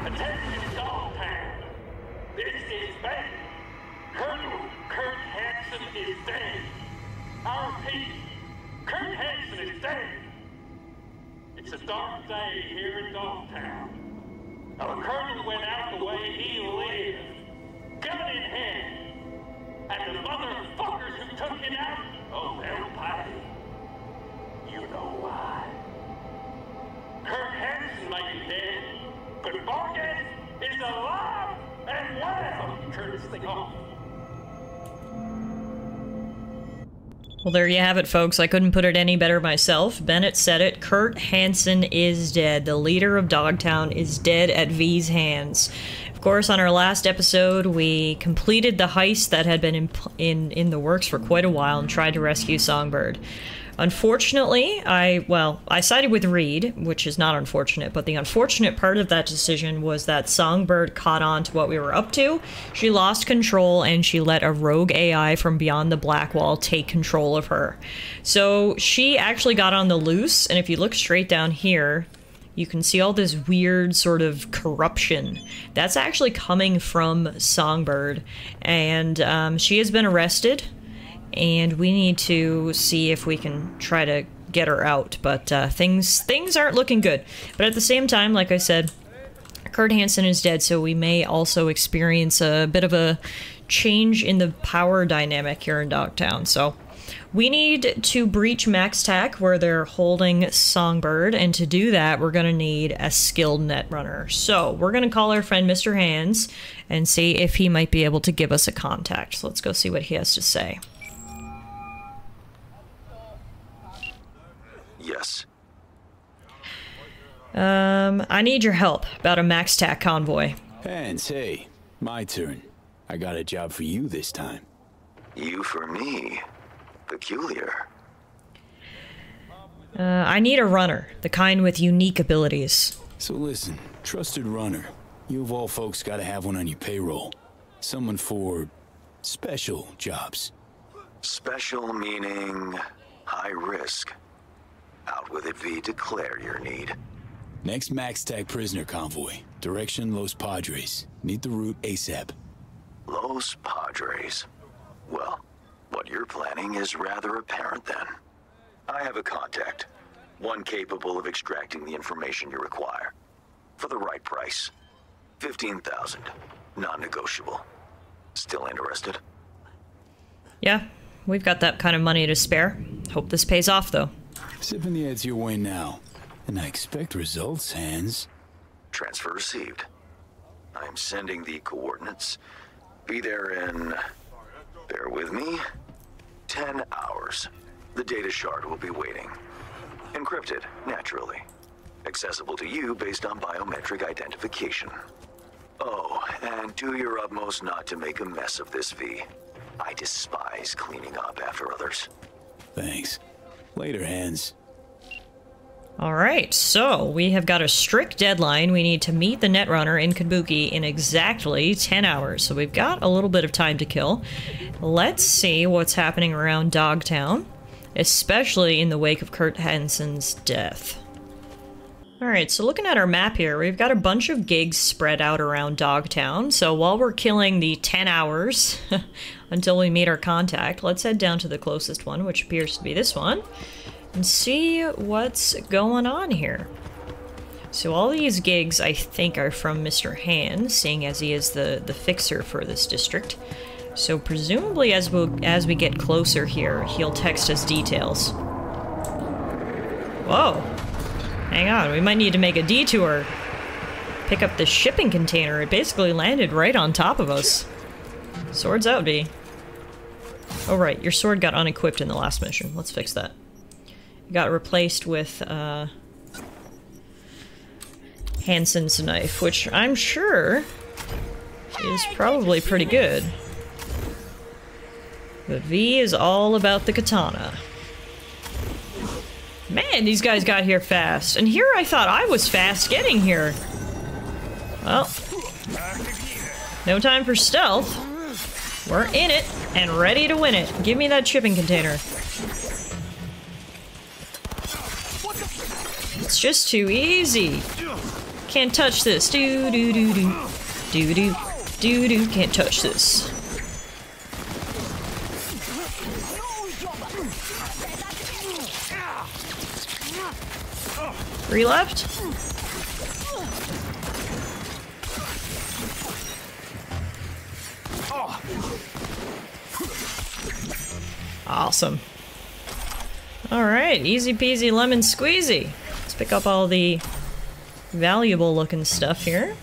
Attention Dogtown. This is bad. Colonel Kurt Hansen is dead. I repeat, Kurt Hansen is dead. It's a dark day here in Dogtown. Our colonel went out the way he lived, gun in hand. And the motherfuckers who took him out, oh, they'll pay. You know why. Kurt Hansen may be dead, but Vargas is alive and well. Turn this thing off. Well, there you have it, folks. I couldn't put it any better myself. Bennett said it. Kurt Hansen is dead. The leader of Dogtown is dead at V's hands. Of course, on our last episode, we completed the heist that had been in the works for quite a while and tried to rescue Songbird. Unfortunately, I sided with Reed, which is not unfortunate, but the unfortunate part of that decision was that Songbird caught on to what we were up to. She lost control, and she let a rogue AI from beyond the Black Wall take control of her. So she actually got on the loose, and if you look straight down here, you can see all this weird sort of corruption. That's actually coming from Songbird, and she has been arrested. And we need to see if we can try to get her out, but things aren't looking good. But at the same time, like I said, Kurt Hansen is dead, so we may also experience a bit of a change in the power dynamic here in Dogtown. So we need to breach MaxTac where they're holding Songbird, and to do that, we're gonna need a skilled netrunner. So we're gonna call our friend Mr. Hands and see if he might be able to give us a contact. So let's go see what he has to say. Yes. I need your help about a MaxTac convoy. Hans, hey, my turn. I got a job for you this time. You for me? Peculiar. I need a runner, the kind with unique abilities. So listen, trusted runner. You of all folks gotta have one on your payroll. Someone for special jobs. Special meaning high risk. Out with it, V. Declare your need. Next MaxTac prisoner convoy. Direction Los Padres. Need the route ASAP. Los Padres. Well, what you're planning is rather apparent then. I have a contact. One capable of extracting the information you require. For the right price. 15,000. Non-negotiable. Still interested? Yeah, we've got that kind of money to spare. Hope this pays off, though. Sipping the ads your way now. And I expect results, Hans. Transfer received. I'm sending the coordinates. Be there in... bear with me. 10 hours. The data shard will be waiting. Encrypted, naturally. Accessible to you based on biometric identification. Oh, and do your utmost not to make a mess of this, V. I despise cleaning up after others. Thanks. Later, Hans. Alright, so we have got a strict deadline. We need to meet the netrunner in Kabuki in exactly 10 hours. So we've got a little bit of time to kill. Let's see what's happening around Dogtown, especially in the wake of Kurt Hansen's death. Alright, so looking at our map here, we've got a bunch of gigs spread out around Dogtown. So while we're killing the 10 hours until we meet our contact, let's head down to the closest one, which appears to be this one, and see what's going on here. So all these gigs, I think, are from Mr. Hand, seeing as he is the fixer for this district. So presumably as we get closer here, he'll text us details. Whoa! Hang on, we might need to make a detour. Pick up the shipping container. It basically landed right on top of us. Swords out, V. Oh right, your sword got unequipped in the last mission. Let's fix that. It got replaced with, Hansen's knife, which I'm sure is probably pretty good. But V is all about the katana. Man, these guys got here fast. And here I thought I was fast getting here. Well, no time for stealth. We're in it and ready to win it. Give me that shipping container. It's just too easy. Can't touch this. Do do do do. Do do do do. Can't touch this. 3 left. Awesome. Alright, easy peasy lemon squeezy. Let's pick up all the valuable looking stuff here.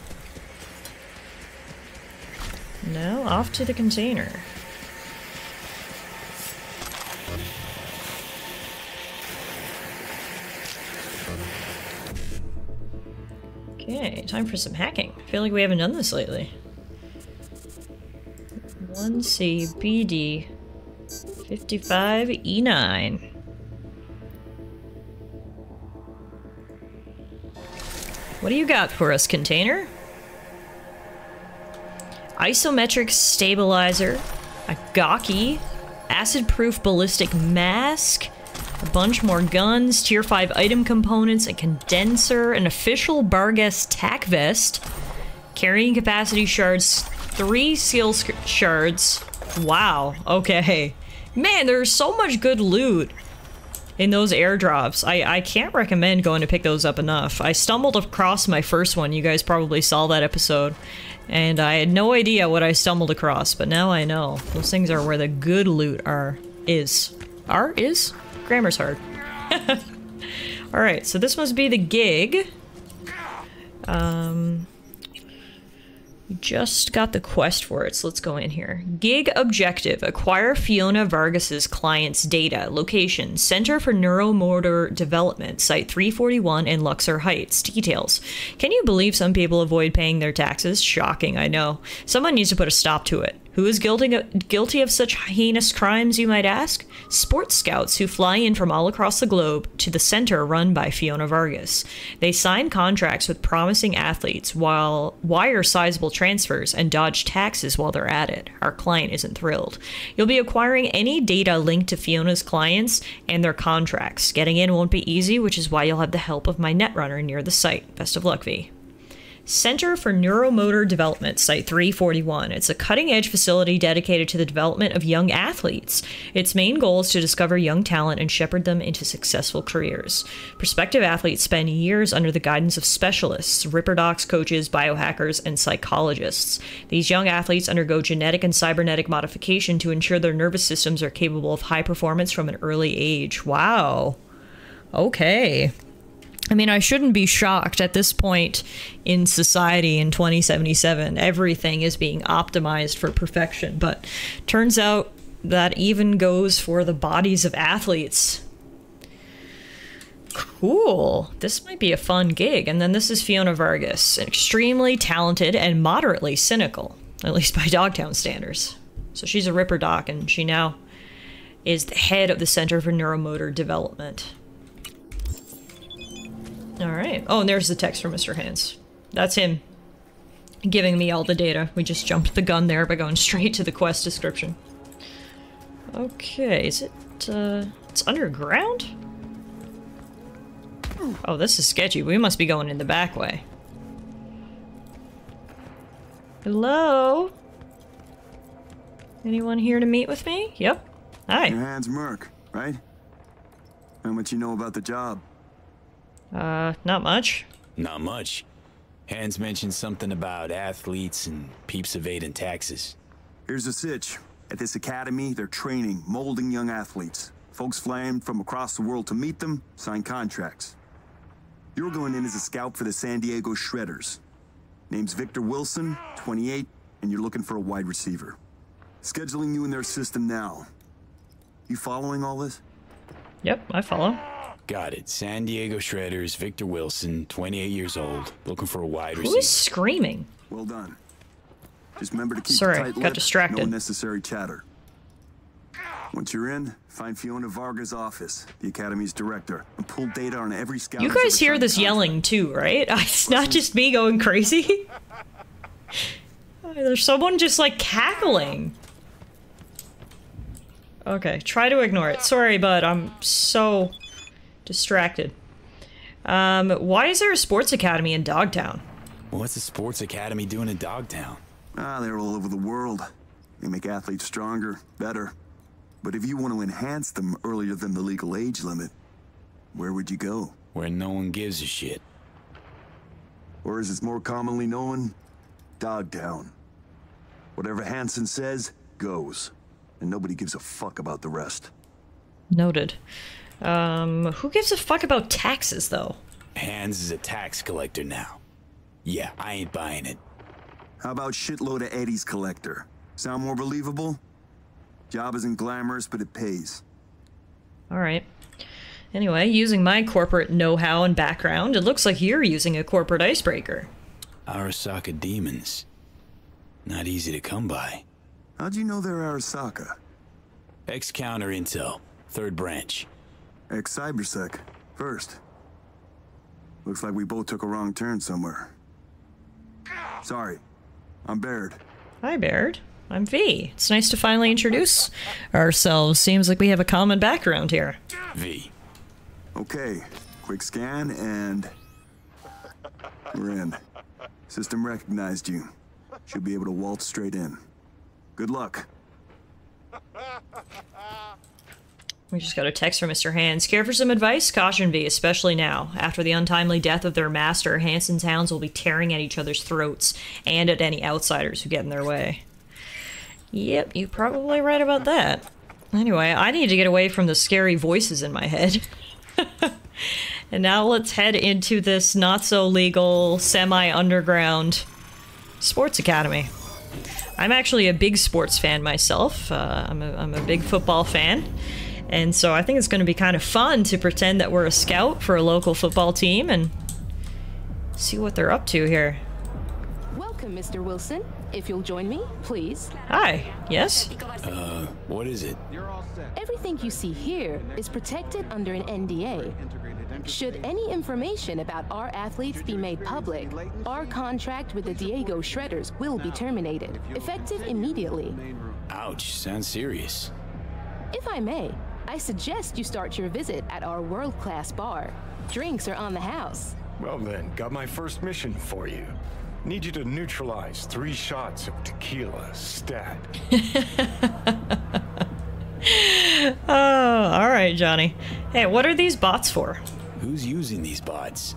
Now off to the container. Okay, time for some hacking. I feel like we haven't done this lately. 1C BD 55E9. What do you got for us, container? Isometric stabilizer, a gawky, acid-proof ballistic mask, a bunch more guns, tier 5 item components, a condenser, an official Barghest tac vest, carrying capacity shards, 3 seal shards. Wow, okay. Man, there's so much good loot in those airdrops. I can't recommend going to pick those up enough. I stumbled across my first one, you guys probably saw that episode, and I had no idea what I stumbled across, but now I know. Those things are where the good loot is. Is? Grammar's hard. Alright, so this must be the gig. We just got the quest for it, so let's go in here. Gig objective. Acquire Fiona Vargas's client's data. Location. Center for Neuromotor Development. Site 341 in Luxor Heights. Details. Can you believe some people avoid paying their taxes? Shocking, I know. Someone needs to put a stop to it. Who is guilty of such heinous crimes, you might ask? Sports scouts who fly in from all across the globe to the center run by Fiona Vargas. They sign contracts with promising athletes while wire sizable transfers and dodge taxes while they're at it. Our client isn't thrilled. You'll be acquiring any data linked to Fiona's clients and their contracts. Getting in won't be easy, which is why you'll have the help of my netrunner near the site. Best of luck, V. Center for Neuromotor Development, Site 341. It's a cutting-edge facility dedicated to the development of young athletes. Its main goal is to discover young talent and shepherd them into successful careers. Prospective athletes spend years under the guidance of specialists, Ripper docs, coaches, biohackers, and psychologists. These young athletes undergo genetic and cybernetic modification to ensure their nervous systems are capable of high performance from an early age. Wow. Okay. I mean, I shouldn't be shocked at this point in society in 2077. Everything is being optimized for perfection, but turns out that even goes for the bodies of athletes. Cool. This might be a fun gig. And then this is Fiona Vargas, extremely talented and moderately cynical, at least by Dogtown standards. So she's a Ripper doc, and she now is the head of the Center for Neuromotor Development. Alright. Oh, and there's the text from Mr. Hands. That's him giving me all the data. We just jumped the gun there by going straight to the quest description. Okay, is it, it's underground? Oh, this is sketchy. We must be going in the back way. Hello? Anyone here to meet with me? Yep. Hi. Your hand's Merc, right? How much you know about the job? Not much. Not much. Hans mentioned something about athletes and peeps evading taxes. Here's the sitch. At this academy, they're training, molding young athletes. Folks fly in from across the world to meet them, sign contracts. You're going in as a scout for the San Diego Shredders. Name's Victor Wilson, 28, and you're looking for a wide receiver. Scheduling you in their system now. You following all this? Yep, I follow. Got it. San Diego Shredders, Victor Wilson, 28 years old, looking for a wide receiver. Who is screaming? Well done. Just remember to keep Sorry, a tight got lip, distracted. no unnecessary chatter. Once you're in, find Fiona Vargas' office, the Academy's director, and pull data on every scout. You guys hear this yelling too, right? It's not just me going crazy. There's someone just like cackling. Okay, try to ignore it. Sorry, bud, I'm so distracted. Why is there a sports academy in Dogtown? What's a sports academy doing in Dogtown? They're all over the world. They make athletes stronger, better. But if you want to enhance them earlier than the legal age limit, where would you go? Where no one gives a shit. Or as it's more commonly known, Dogtown. Whatever Hansen says, goes. And nobody gives a fuck about the rest. Noted. Who gives a fuck about taxes, though? Hans is a tax collector now. Yeah, I ain't buying it. How about shitload of Eddie's collector? Sound more believable? Job isn't glamorous, but it pays. Alright. Anyway, using my corporate know-how and background, it looks like you're using a corporate icebreaker. Arasaka demons. Not easy to come by. How'd you know they're Arasaka? Ex-counter intel. Third branch. Ex-Cybersec. First. Looks like we both took a wrong turn somewhere. Sorry. I'm Baird. Hi, Baird. I'm V. It's nice to finally introduce ourselves. Seems like we have a common background here. V. Okay. Quick scan and... we're in. System recognized you. Should be able to waltz straight in. Good luck. We just got a text from Mr. Hans. Care for some advice? Caution V, especially now. After the untimely death of their master, Hansen's hounds will be tearing at each other's throats, and at any outsiders who get in their way. Yep, you're probably right about that. Anyway, I need to get away from the scary voices in my head. And now let's head into this not-so-legal, semi-underground sports academy. I'm actually a big sports fan myself. I'm a big football fan. And so I think it's going to be kind of fun to pretend that we're a scout for a local football team and see what they're up to here. Welcome, Mr. Wilson. If you'll join me, please. Hi. Yes? What is it? Everything you see here is protected under an NDA. Should any information about our athletes be made public, our contract with the Diego Shredders will be terminated, effective immediately. Ouch, sounds serious. If I may, I suggest you start your visit at our world-class bar. Drinks are on the house. Well then, got my first mission for you. Need you to neutralize 3 shots of tequila, stat. Oh, alright, Johnny. Hey, what are these bots for? Who's using these bots?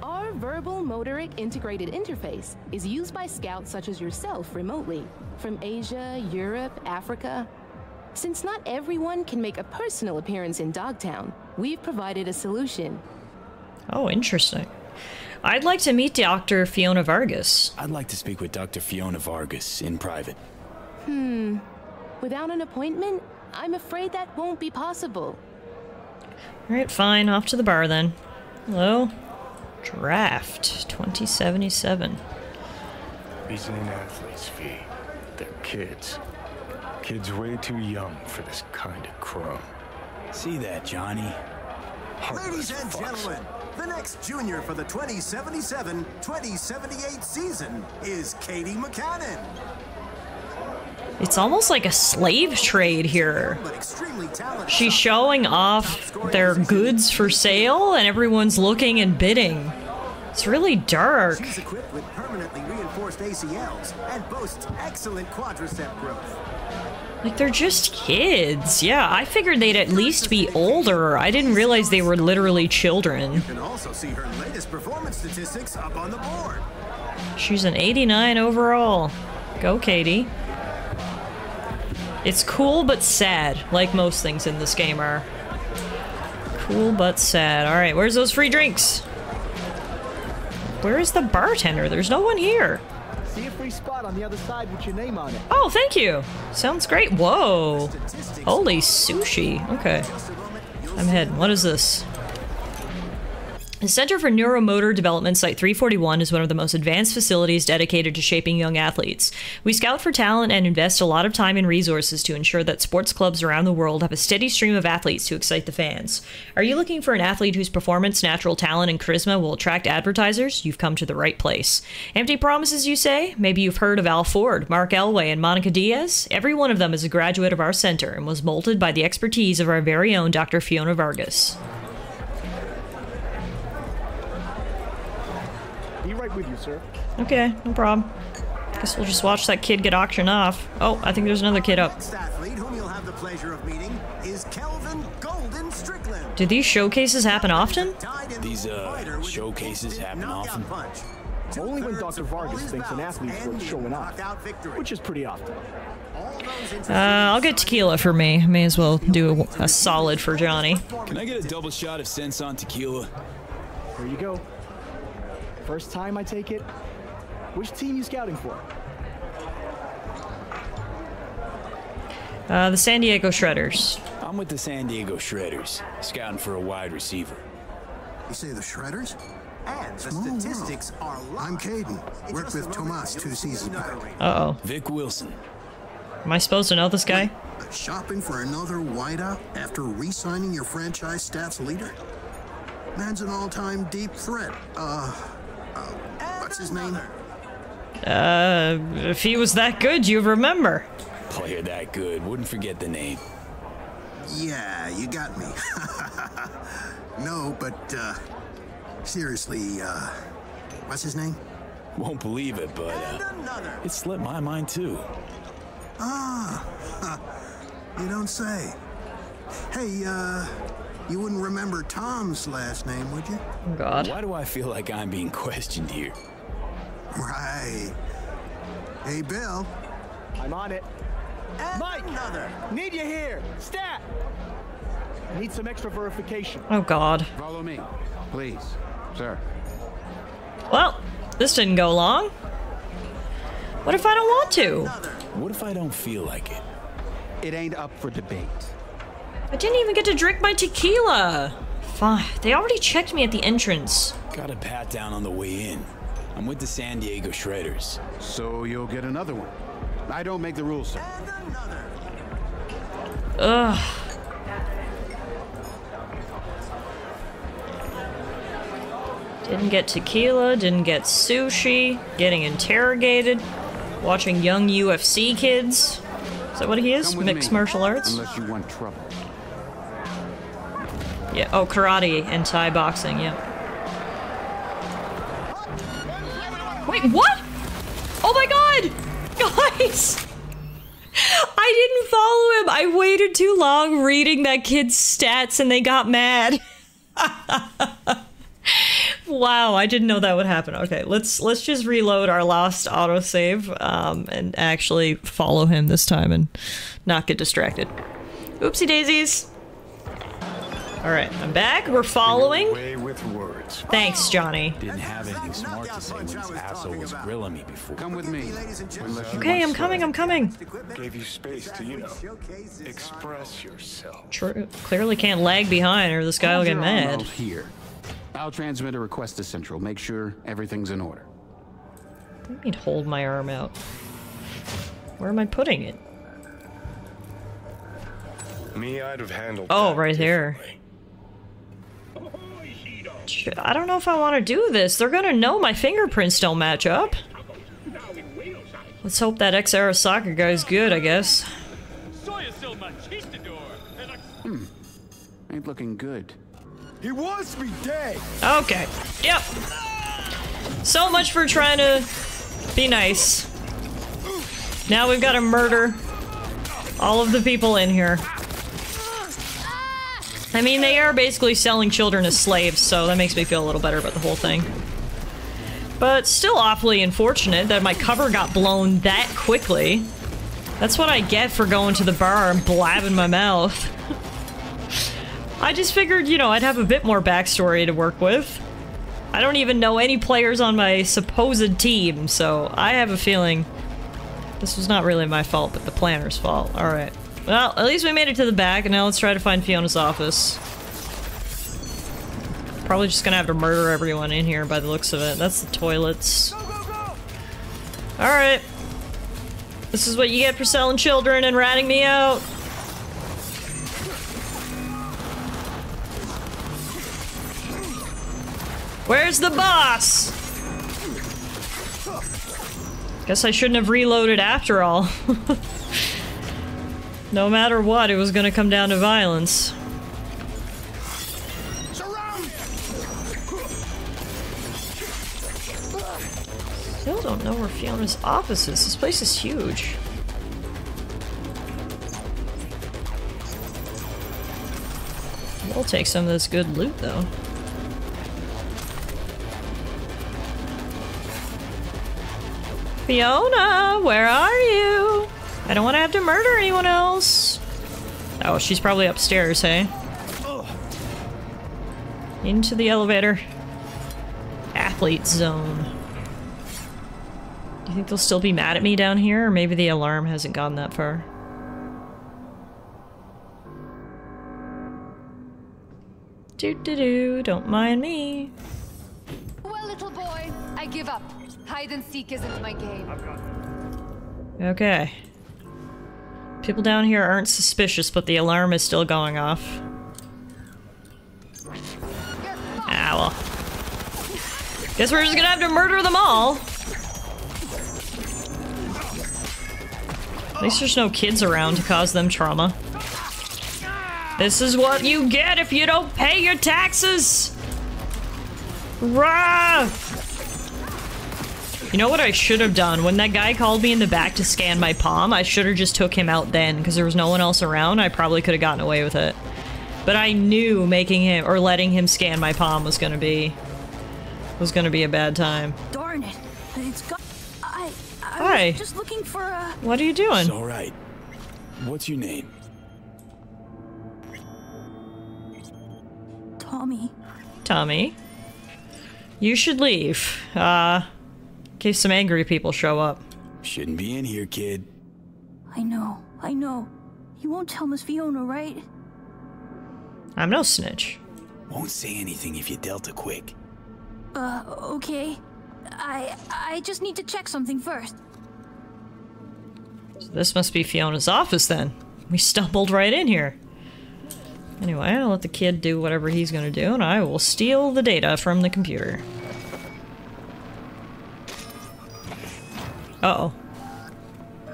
Our verbal motoric integrated interface is used by scouts such as yourself remotely, from Asia, Europe, Africa. Since not everyone can make a personal appearance in Dogtown, we've provided a solution. Oh, interesting. I'd like to meet Dr. Fiona Vargas. I'd like to speak with Dr. Fiona Vargas in private. Without an appointment, I'm afraid that won't be possible. Alright, fine. Off to the bar then. Hello? Draft 2077. These ain't athletes, V. They're kids. Kids way too young for this kind of crumb. See that, Johnny? Heartless Ladies and fucks. gentlemen, the next junior for the 2077-2078 season is Katie McCannon. It's almost like a slave trade here. But extremely talented. She's showing off their goods for sale, and everyone's looking and bidding. It's really dark. She's equipped with permanently reinforced ACLs and boasts excellent quadricep growth. Like, they're just kids. Yeah, I figured they'd at least be older. I didn't realize they were literally children. You can also see her latest performance statistics up on the board. She's an 89 overall. Go, Katie. It's cool but sad, like most things in this game are. Cool but sad. Alright, where's those free drinks? Where is the bartender? There's no one here. See a free spot on the other side with your name on it. Oh, thank you. Sounds great. Whoa. Holy sushi. Okay. I'm heading. What is this? The Center for Neuromotor Development Site 341 is one of the most advanced facilities dedicated to shaping young athletes. We scout for talent and invest a lot of time and resources to ensure that sports clubs around the world have a steady stream of athletes to excite the fans. Are you looking for an athlete whose performance, natural talent, and charisma will attract advertisers? You've come to the right place. Empty promises, you say? Maybe you've heard of Al Ford, Mark Elway, and Monica Diaz? Every one of them is a graduate of our center and was molded by the expertise of our very own Dr. Fiona Vargas. sir. Okay, no problem. Guess we'll just watch that kid get auctioned off. Oh, I think there's another kid up. Next athlete whom you'll have the pleasure of meeting is Kelvin Golden Strickland. Do these showcases happen often? These, showcases happen often? Only when Dr. Vargas thinks an athlete's worth showing off, which is pretty often. I'll get tequila for me. May as well do a solid for Johnny. Can I get a double shot of Sense-on tequila? Here you go. First time I take it. Which team you scouting for? The San Diego Shredders. I'm with the San Diego Shredders, scouting for a wide receiver. You say the Shredders? And the statistics are live. I'm Caden. Worked with Tomas 2 seasons back. Uh-oh. Vic Wilson. Am I supposed to know this guy? Shopping for another wideout after re-signing your franchise staff's leader? Man's an all-time deep threat. What's his name? If he was that good, you'd remember. Player that good, wouldn't forget the name. Yeah, you got me. No, but, seriously, what's his name? Won't believe it, but, it slipped my mind too. You don't say. Hey, you wouldn't remember Tom's last name, would you? Oh, God. Why do I feel like I'm being questioned here? Right. Hey, Bill. I'm on it. And Mike! Another. Need you here! Stat! Need some extra verification. Oh, God. Follow me, please, sir. Well, this didn't go long. What if I don't want to? What if I don't feel like it? It ain't up for debate. I didn't even get to drink my tequila. Fine. They already checked me at the entrance. Got a pat down on the way in. I'm with the San Diego Shredders. So you'll get another one. I don't make the rules, sir. And another. Ugh. Didn't get tequila, didn't get sushi, getting interrogated, watching young UFC kids. Is that what he is? Mixed martial arts? Unless you want trouble. Yeah, oh, karate and Thai boxing, yeah. Wait, what? Oh my god! Guys! I didn't follow him! I waited too long reading that kid's stats and they got mad. Wow, I didn't know that would happen. Okay, let's just reload our lost autosave and actually follow him this time and not get distracted. Oopsie daisies. Alright, I'm back. We're following. Away with words. Thanks, Johnny. Didn't have anything smart to say when this asshole was grilling me before. Come with me. Okay, I'm coming, I'm coming. Gave you space to, you know, express yourself. True. Clearly can't lag behind or this guy will get Hold your arm mad. out here. I'll transmit a request to Central. Make sure everything's in order. What do you mean hold my arm out? Where am I putting it? Me, I'd have handled Oh, that right here. differently. I don't know if I want to do this. They're gonna know my fingerprints don't match up. Let's hope that ex-Arasaka guy's good, I guess. Ain't looking good. He wants me dead! Okay. Yep. So much for trying to be nice. Now we've got to murder all of the people in here. I mean, they are basically selling children as slaves, so that makes me feel a little better about the whole thing. But still awfully unfortunate that my cover got blown that quickly. That's what I get for going to the bar and blabbing my mouth. I just figured, you know, I'd have a bit more backstory to work with. I don't even know any players on my supposed team, so I have a feeling this was not really my fault, but the planner's fault. Alright. Well, at least we made it to the back, and now let's try to find Fiona's office. Probably just gonna have to murder everyone in here by the looks of it. That's the toilets. Alright. This is what you get for selling children and ratting me out. Where's the boss? Guess I shouldn't have reloaded after all. No matter what, it was gonna come down to violence. where Fiona's office is. This place is huge. We'll take some of this good loot, though. Fiona, where are you? I don't want to have to murder anyone else. Oh, she's probably upstairs, hey? Into the elevator. Athlete zone. Do you think they'll still be mad at me down here? Or maybe the alarm hasn't gone that far. Doo-doo-doo, don't mind me. Well, little boy, I give up. Hide and seek isn't my game. Okay. People down here aren't suspicious, but the alarm is still going off. Ah, well. Guess we're just gonna have to murder them all. At least there's no kids around to cause them trauma. This is what you get if you don't pay your taxes! Rah! You know what I should have done? When that guy called me in the back to scan my palm, I should have just took him out then, because there was no one else around. I probably could have gotten away with it. But I knew making him, or letting him scan my palm was gonna be a bad time. Darn it. It's got... I Hi. was just looking for a... What are you doing? It's all right. What's your name? Tommy. Tommy. You should leave. In case some angry people show up. Shouldn't be in here, kid. I know. You won't tell Miss Fiona, right? I'm no snitch. Won't say anything if you Delta quick. Okay. I just need to check something first. So this must be Fiona's office then. We stumbled right in here. Anyway, I'll let the kid do whatever he's gonna do, and I will steal the data from the computer. Uh-oh.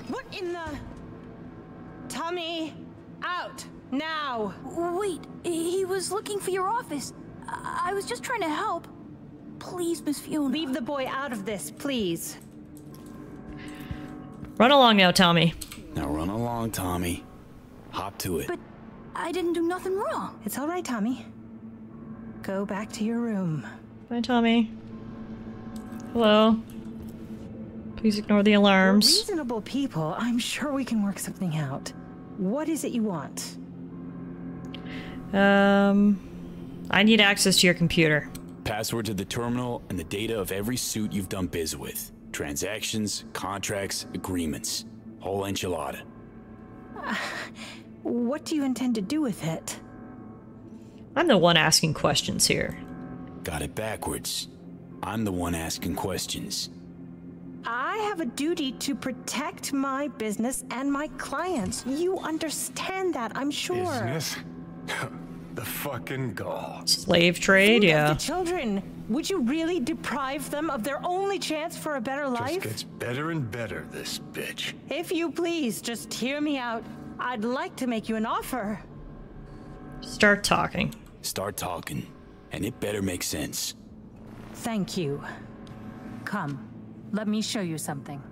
What in the... Tommy, out, now! Wait, he was looking for your office. I was just trying to help. Please, Miss Fiona. Leave the boy out of this, please. Run along now, Tommy. Now run along, Tommy. Hop to it. But I didn't do nothing wrong. It's all right, Tommy. Go back to your room. Bye, Tommy. Hello. Please ignore the alarms. We're reasonable people. I'm sure we can work something out. What is it you want? I need access to your computer. Password to the terminal and the data of every suit you've done biz with. Transactions, contracts, agreements. Whole enchilada. What do you intend to do with it? I'm the one asking questions here. Got it backwards. I'm the one asking questions. I have a duty to protect my business and my clients. You understand that, I'm sure. Business? The fucking gall. Slave trade, yeah. The children, would you really deprive them of their only chance for a better life? Just gets better and better, this bitch. If you please, just hear me out. I'd like to make you an offer. Start talking. Start talking. And it better make sense. Thank you. Come, let me show you something.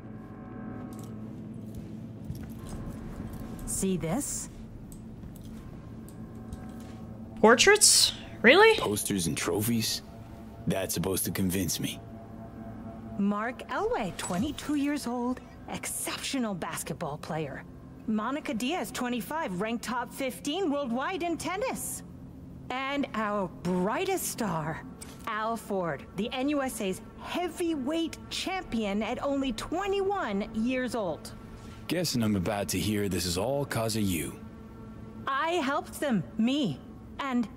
See this? Portraits? Really? Posters and trophies? That's supposed to convince me. Mark Elway, 22 years old, exceptional basketball player. Monica Diaz, 25, ranked top 15 worldwide in tennis. And our brightest star, Al Ford, the NUSA's heavyweight champion at only 21 years old. Guessing I'm about to hear this is all cause of you. I helped them, me. And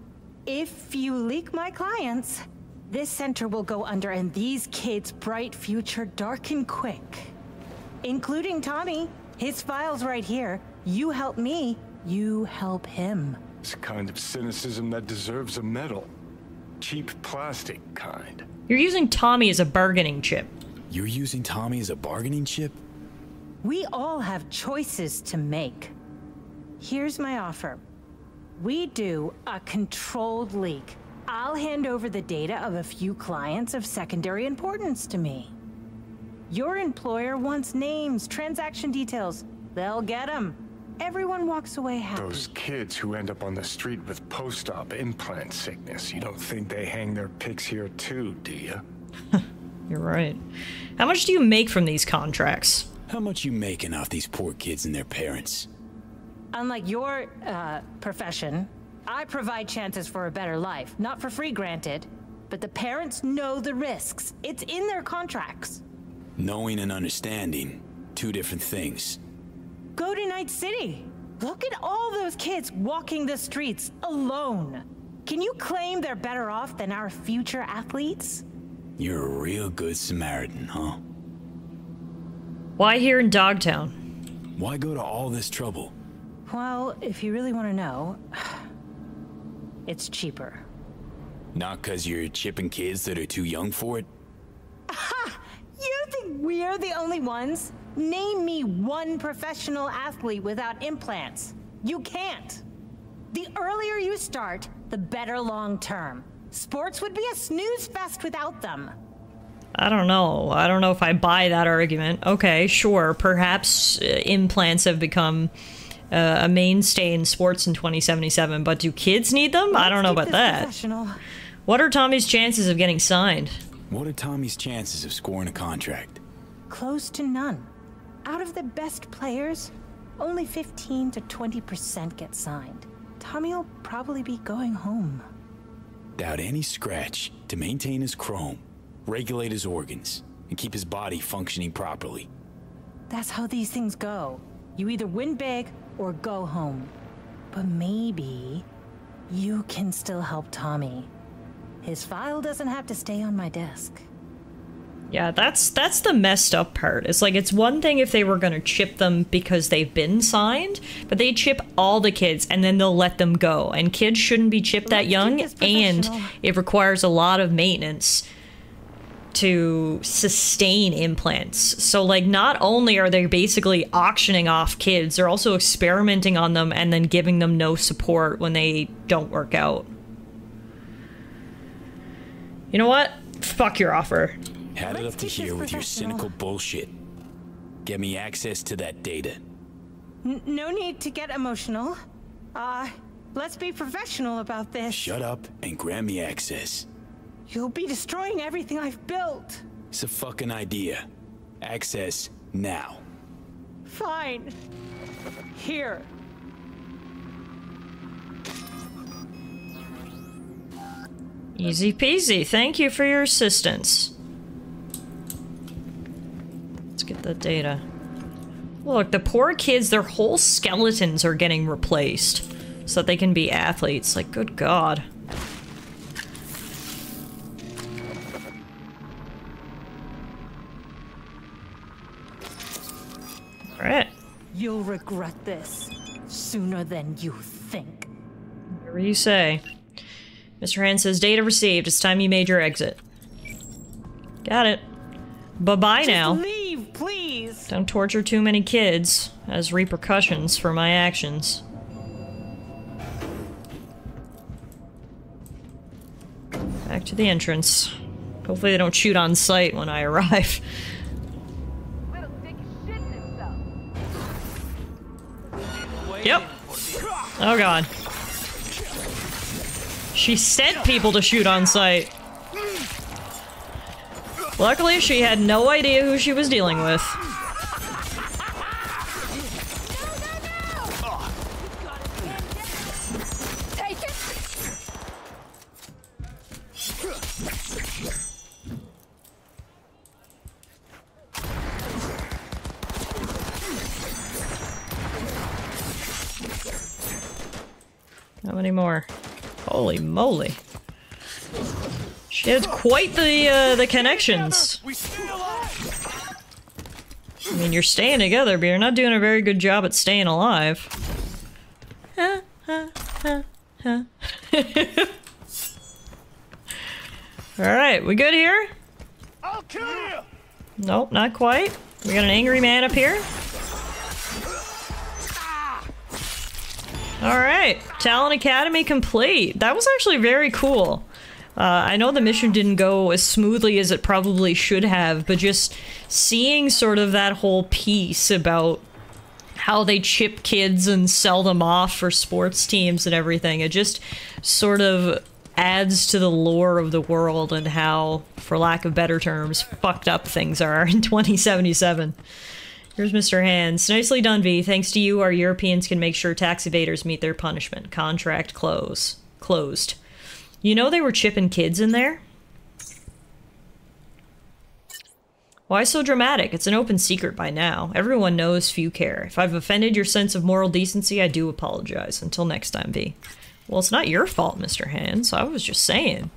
if you leak my clients, this center will go under and these kids' bright future darken quick. Including Tommy. His file's right here. You help me, you help him. It's a kind of cynicism that deserves a medal. Cheap plastic kind. You're using Tommy as a bargaining chip. You're using Tommy as a bargaining chip? We all have choices to make. Here's my offer. We do a controlled leak. I'll hand over the data of a few clients of secondary importance to me. Your employer wants names, transaction details. They'll get them. Everyone walks away happy. Those kids who end up on the street with post-op implant sickness, you don't think they hang their pics here too, do you? You're right. How much do you make from these contracts? How much you making off these poor kids and their parents? Unlike your, profession, I provide chances for a better life. Not for free, granted. But the parents know the risks. It's in their contracts. Knowing and understanding, two different things. Go to Night City. Look at all those kids walking the streets alone. Can you claim they're better off than our future athletes? You're a real good Samaritan, huh? Why here in Dogtown? Why go to all this trouble? Well, if you really want to know, it's cheaper. Not 'cause you're chipping kids that are too young for it? Ha! You think we're the only ones? Name me one professional athlete without implants. You can't. The earlier you start, the better long term. Sports would be a snooze fest without them. I don't know. I don't know if I buy that argument. Okay, sure. Perhaps implants have become a mainstay in sports in 2077, but do kids need them? I don't know about that. What are Tommy's chances of getting signed? What are Tommy's chances of scoring a contract? Close to none. Out of the best players, only 15 to 20% get signed. Tommy'll probably be going home. Without any scratch to maintain his chrome, regulate his organs, and keep his body functioning properly. That's how these things go. You either win big or go home. But maybe you can still help Tommy. His file doesn't have to stay on my desk. Yeah, that's the messed up part. It's like, it's one thing if they were gonna chip them because they've been signed, but they chip all the kids and then they'll let them go. And kids shouldn't be chipped that young, and it requires a lot of maintenance to sustain implants. So like, not only are they basically auctioning off kids, they're also experimenting on them and then giving them no support when they don't work out. You know what? Fuck your offer. Had it up to here with your cynical bullshit. Get me access to that data. No need to get emotional. Let's be professional about this. Shut up and grant me access. You'll be destroying everything I've built. It's a fucking idea. Access now. Fine. Here. Easy peasy. Thank you for your assistance. Let's get the data. Look, the poor kids, their whole skeletons are getting replaced so that they can be athletes. Like, good God. Alright. You'll regret this sooner than you think. Whatever you say. Mr. Hand says, data received. It's time you made your exit. Got it. Bye-bye now. Leave, please. Don't torture too many kids as repercussions for my actions. Back to the entrance. Hopefully they don't shoot on sight when I arrive. Yep. Oh God. She sent people to shoot on sight. Luckily, she had no idea who she was dealing with. Take it. How many more? Holy moly. She had quite the connections. I mean, you're staying together, but you're not doing a very good job at staying alive. Alright, we good here? I'll kill you! Nope, not quite. We got an angry man up here. Alright, Talon Academy complete. That was actually very cool. I know the mission didn't go as smoothly as it probably should have, but just seeing sort of that whole piece about how they chip kids and sell them off for sports teams and everything, it just sort of adds to the lore of the world and how, for lack of better terms, fucked up things are in 2077. Here's Mr. Hands. Nicely done, V. Thanks to you, our Europeans can make sure tax evaders meet their punishment. Contract closed. You know they were chipping kids in there? Why so dramatic? It's an open secret by now. Everyone knows, few care. If I've offended your sense of moral decency, I do apologize. Until next time, V. Well, it's not your fault, Mr. Hands. I was just saying.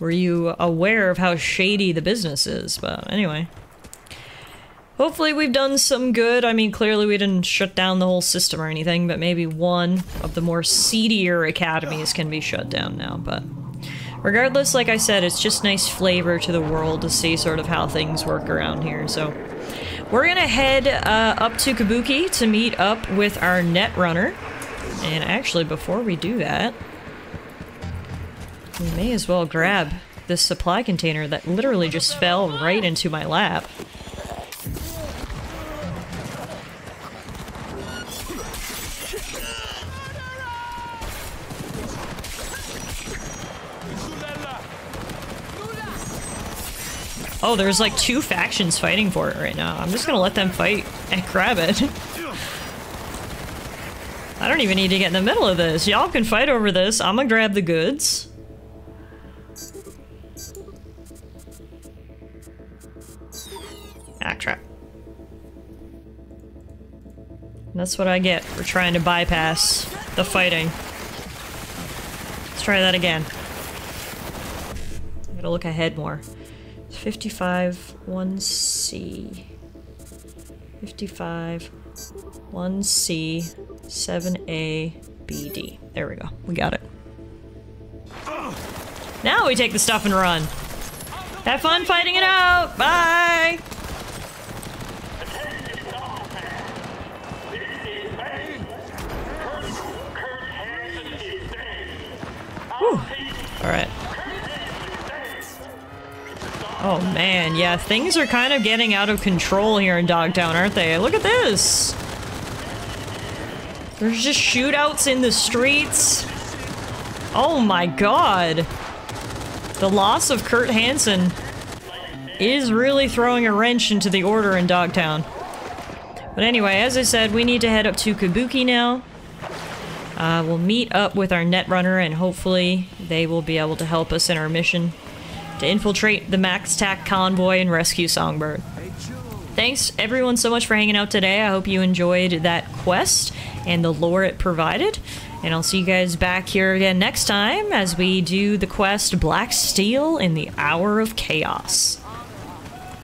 Were you aware of how shady the business is? But anyway. Hopefully we've done some good. I mean, clearly we didn't shut down the whole system or anything, but maybe one of the more seedier academies can be shut down now, but... regardless, like I said, it's just nice flavor to the world to see sort of how things work around here, so... we're gonna head up to Kabuki to meet up with our Netrunner. And actually, before we do that... we may as well grab this supply container that literally just fell right into my lap. Oh, there's like 2 factions fighting for it right now. I'm just gonna let them fight and grab it. I don't even need to get in the middle of this. Y'all can fight over this. I'm gonna grab the goods. Ah, crap. That's what I get for trying to bypass the fighting. Let's try that again. I gotta look ahead more. 55, 1C. 55, 1C, 7A, BD. There we go. We got it. Now we take the stuff and run. Have fun fighting it out! Bye! Whew. Alright. Oh man, yeah, things are kind of getting out of control here in Dogtown, aren't they? Look at this! There's just shootouts in the streets. Oh my god! The loss of Kurt Hansen is really throwing a wrench into the order in Dogtown. But anyway, as I said, we need to head up to Kabuki now. We'll meet up with our Netrunner and hopefully they will be able to help us in our mission to infiltrate the Max Tac convoy and rescue Songbird. Thanks everyone so much for hanging out today. I hope you enjoyed that quest and the lore it provided. And I'll see you guys back here again next time as we do the quest Black Steel in the Hour of Chaos.